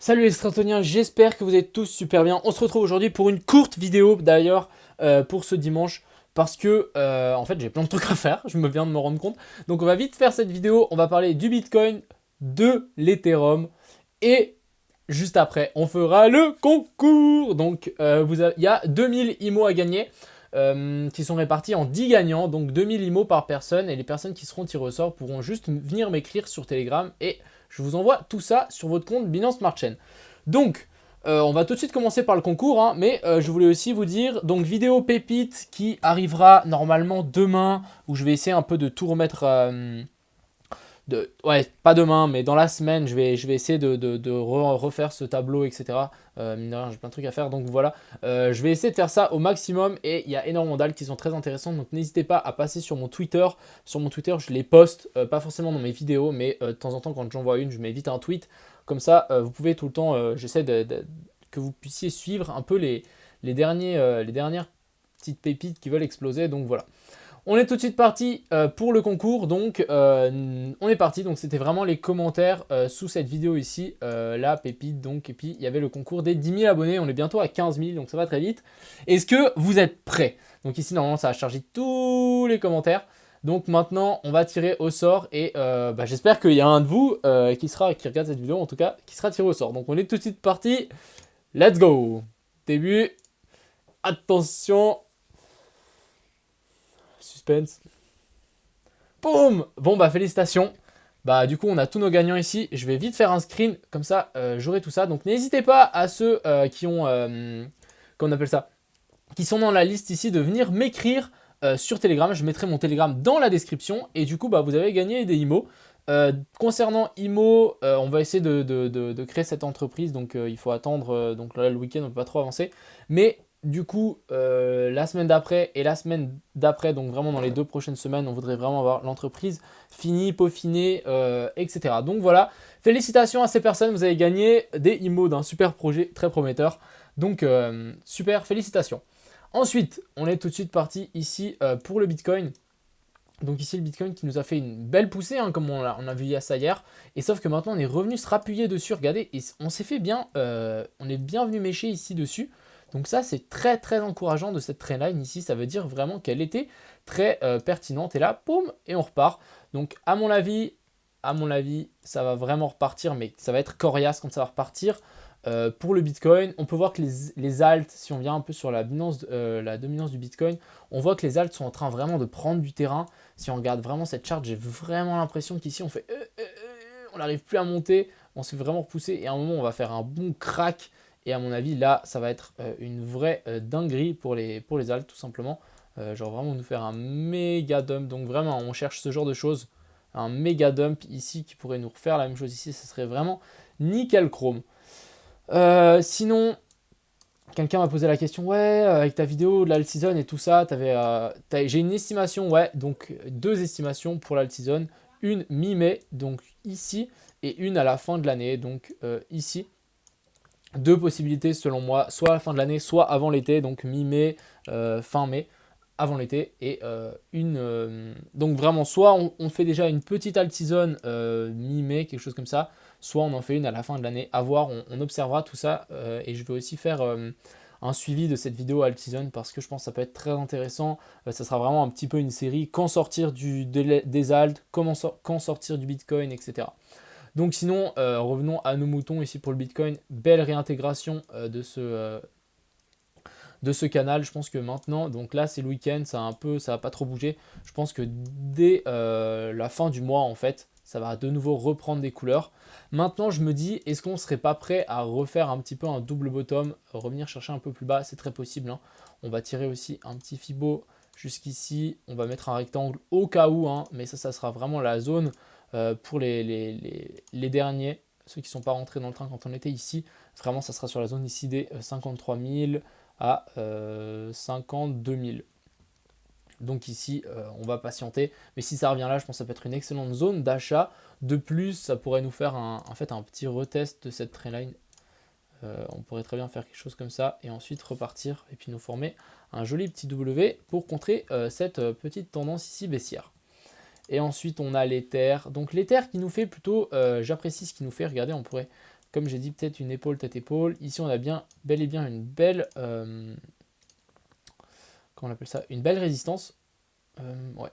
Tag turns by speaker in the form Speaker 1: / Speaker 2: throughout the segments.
Speaker 1: Salut les stratoniens, j'espère que vous êtes tous super bien. On se retrouve aujourd'hui pour une courte vidéo d'ailleurs pour ce dimanche parce que en fait j'ai plein de trucs à faire, je me viens de me rendre compte. Donc on va vite faire cette vidéo, on va parler du Bitcoin, de l'Ethereum et juste après on fera le concours. Donc il y a 2000 IMO à gagner qui sont répartis en 10 gagnants, donc 2000 IMO par personne et les personnes qui seront tirées au sort pourront juste venir m'écrire sur Telegram et je vous envoie tout ça sur votre compte Binance Smart Chain. Donc, on va tout de suite commencer par le concours, hein, mais je voulais aussi vous dire, donc vidéo pépite qui arrivera normalement demain, où je vais essayer un peu de tout remettre, ouais, pas demain, mais dans la semaine, je vais essayer de refaire ce tableau, etc. Mine de rien, j'ai plein de trucs à faire, donc voilà. Je vais essayer de faire ça au maximum, et il y a énormément d'altes qui sont très intéressantes, donc n'hésitez pas à passer sur mon Twitter. Sur mon Twitter, je les poste, pas forcément dans mes vidéos, mais de temps en temps, quand j'en vois une, je mets vite un tweet. Comme ça, vous pouvez tout le temps, j'essaie que vous puissiez suivre un peu les dernières petites pépites qui veulent exploser, donc voilà. On est tout de suite parti pour le concours, donc on est parti, donc c'était vraiment les commentaires sous cette vidéo ici, la pépite donc, et puis il y avait le concours des 10 000 abonnés, on est bientôt à 15 000, donc ça va très vite. Est-ce que vous êtes prêts? Donc ici normalement ça a chargé tous les commentaires, donc maintenant on va tirer au sort, et j'espère qu'il y a un de vous qui regarde cette vidéo en tout cas, qui sera tiré au sort. Donc on est tout de suite parti, let's go. Début, attention, suspense. Boum! Bon bah félicitations. Bah du coup on a tous nos gagnants ici. Je vais vite faire un screen, comme ça j'aurai tout ça. Donc n'hésitez pas à ceux qui ont, comment on appelle ça, qui sont dans la liste ici de venir m'écrire sur Telegram. Je mettrai mon Telegram dans la description. Et du coup bah vous avez gagné des IMO. Concernant IMO, on va essayer de créer cette entreprise. Donc il faut attendre, donc là le week-end on ne peut pas trop avancer. Mais du coup, la semaine d'après et la semaine d'après, donc vraiment dans les 2 prochaines semaines, on voudrait vraiment avoir l'entreprise finie, peaufinée, etc. Donc voilà, félicitations à ces personnes, vous avez gagné des IMO d'un super projet très prometteur. Donc super, félicitations. Ensuite, on est tout de suite parti ici pour le Bitcoin. Donc ici le Bitcoin qui nous a fait une belle poussée, hein, comme on a vu ça hier. Et sauf que maintenant on est revenu se rappuyer dessus, regardez, et on s'est fait bien, on est bien venu mécher ici dessus. Donc ça c'est très très encourageant de cette trendline ici, ça veut dire vraiment qu'elle était très pertinente. Et là, boum, et on repart. Donc à mon avis, ça va vraiment repartir, mais ça va être coriace quand ça va repartir. Pour le Bitcoin, on peut voir que les alts, si on vient un peu sur la dominance du Bitcoin, on voit que les alts sont en train vraiment de prendre du terrain. Si on regarde vraiment cette charte, j'ai vraiment l'impression qu'ici on fait on n'arrive plus à monter, on se fait vraiment repousser et à un moment on va faire un bon crack. Et à mon avis là ça va être une vraie dinguerie pour les alts tout simplement. Genre vraiment nous faire un méga dump. Donc vraiment on cherche ce genre de choses. Un méga dump ici qui pourrait nous refaire la même chose ici, ce serait vraiment nickel chrome. Sinon, quelqu'un m'a posé la question, ouais, avec ta vidéo de l'alt season et tout ça, j'ai une estimation, ouais, donc 2 estimations pour l'alt season, une mi-mai, donc ici, et une à la fin de l'année, donc ici. 2 possibilités selon moi, soit à la fin de l'année, soit avant l'été, donc mi-mai, fin mai, avant l'été, et donc vraiment, soit on fait déjà une petite alt season mi-mai, quelque chose comme ça, soit on en fait une à la fin de l'année. À voir, on observera tout ça, et je vais aussi faire un suivi de cette vidéo alt season parce que je pense que ça peut être très intéressant. Ça sera vraiment un petit peu une série, quand sortir des alts, quand sortir du Bitcoin, etc. Donc sinon, revenons à nos moutons ici pour le Bitcoin. Belle réintégration de ce canal. Je pense que maintenant, donc là c'est le week-end, ça va pas trop bouger. Je pense que dès la fin du mois en fait, ça va de nouveau reprendre des couleurs. Maintenant je me dis, est-ce qu'on serait pas prêt à refaire un petit peu un double bottom, revenir chercher un peu plus bas? C'est très possible, hein. On va tirer aussi un petit Fibo jusqu'ici. On va mettre un rectangle au cas où, hein, mais ça sera vraiment la zone pour les derniers, ceux qui ne sont pas rentrés dans le train quand on était ici. Vraiment ça sera sur la zone ici des 53 000 à 52 000. Donc ici, on va patienter. Mais si ça revient là, je pense que ça peut être une excellente zone d'achat. De plus, ça pourrait nous faire en fait un petit retest de cette trendline. On pourrait très bien faire quelque chose comme ça et ensuite repartir et puis nous former un joli petit W pour contrer cette petite tendance ici baissière. Et ensuite, on a l'Ether. Donc l'Ether qui nous fait plutôt, j'apprécie ce qu'il nous fait. Regardez, on pourrait comme j'ai dit, peut-être une épaule, tête-épaule. Ici, on a bien, bel et bien une belle, comment on appelle ça, une belle résistance. Ouais,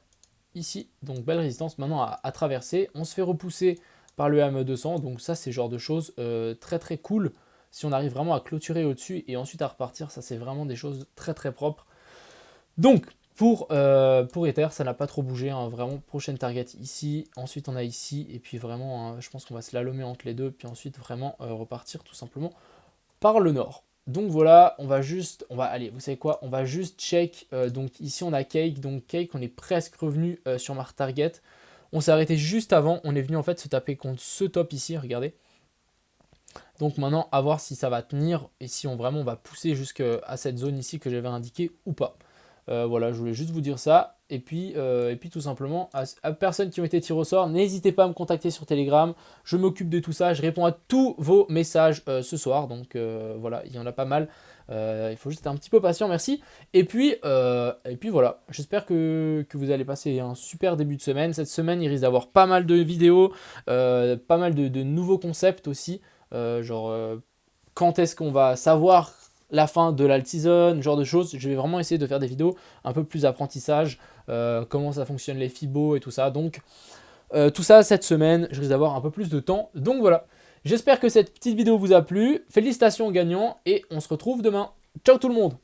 Speaker 1: ici, donc belle résistance maintenant à traverser. On se fait repousser par le AM200, donc ça, c'est le genre de choses très très cool. Si on arrive vraiment à clôturer au-dessus et ensuite à repartir, ça, c'est vraiment des choses très très propres. Donc, pour Ether, ça n'a pas trop bougé, hein, vraiment, prochaine target ici, ensuite on a ici, et puis vraiment, hein, je pense qu'on va se slalomer entre les deux, puis ensuite vraiment repartir tout simplement par le nord. Donc voilà, allez, vous savez quoi, on va juste check, donc ici on a Cake, donc Cake, on est presque revenu sur ma target, on s'est arrêté juste avant, on est venu en fait se taper contre ce top ici, regardez. Donc maintenant, à voir si ça va tenir, et si on va pousser jusqu'à cette zone ici que j'avais indiquée ou pas. Voilà, je voulais juste vous dire ça. Et puis tout simplement, à personnes qui ont été tirés au sort, n'hésitez pas à me contacter sur Telegram. Je m'occupe de tout ça. Je réponds à tous vos messages ce soir. Donc voilà, il y en a pas mal. Il faut juste être un petit peu patient, merci. Et puis voilà, j'espère que vous allez passer un super début de semaine. Cette semaine, il risque d'avoir pas mal de vidéos, pas mal de nouveaux concepts aussi. Quand est-ce qu'on va savoir la fin de l'alt-season, genre de choses. Je vais vraiment essayer de faire des vidéos un peu plus apprentissage, comment ça fonctionne les FIBO et tout ça. Donc tout ça cette semaine, je risque d'avoir un peu plus de temps. Donc voilà, j'espère que cette petite vidéo vous a plu. Félicitations aux gagnants et on se retrouve demain. Ciao tout le monde!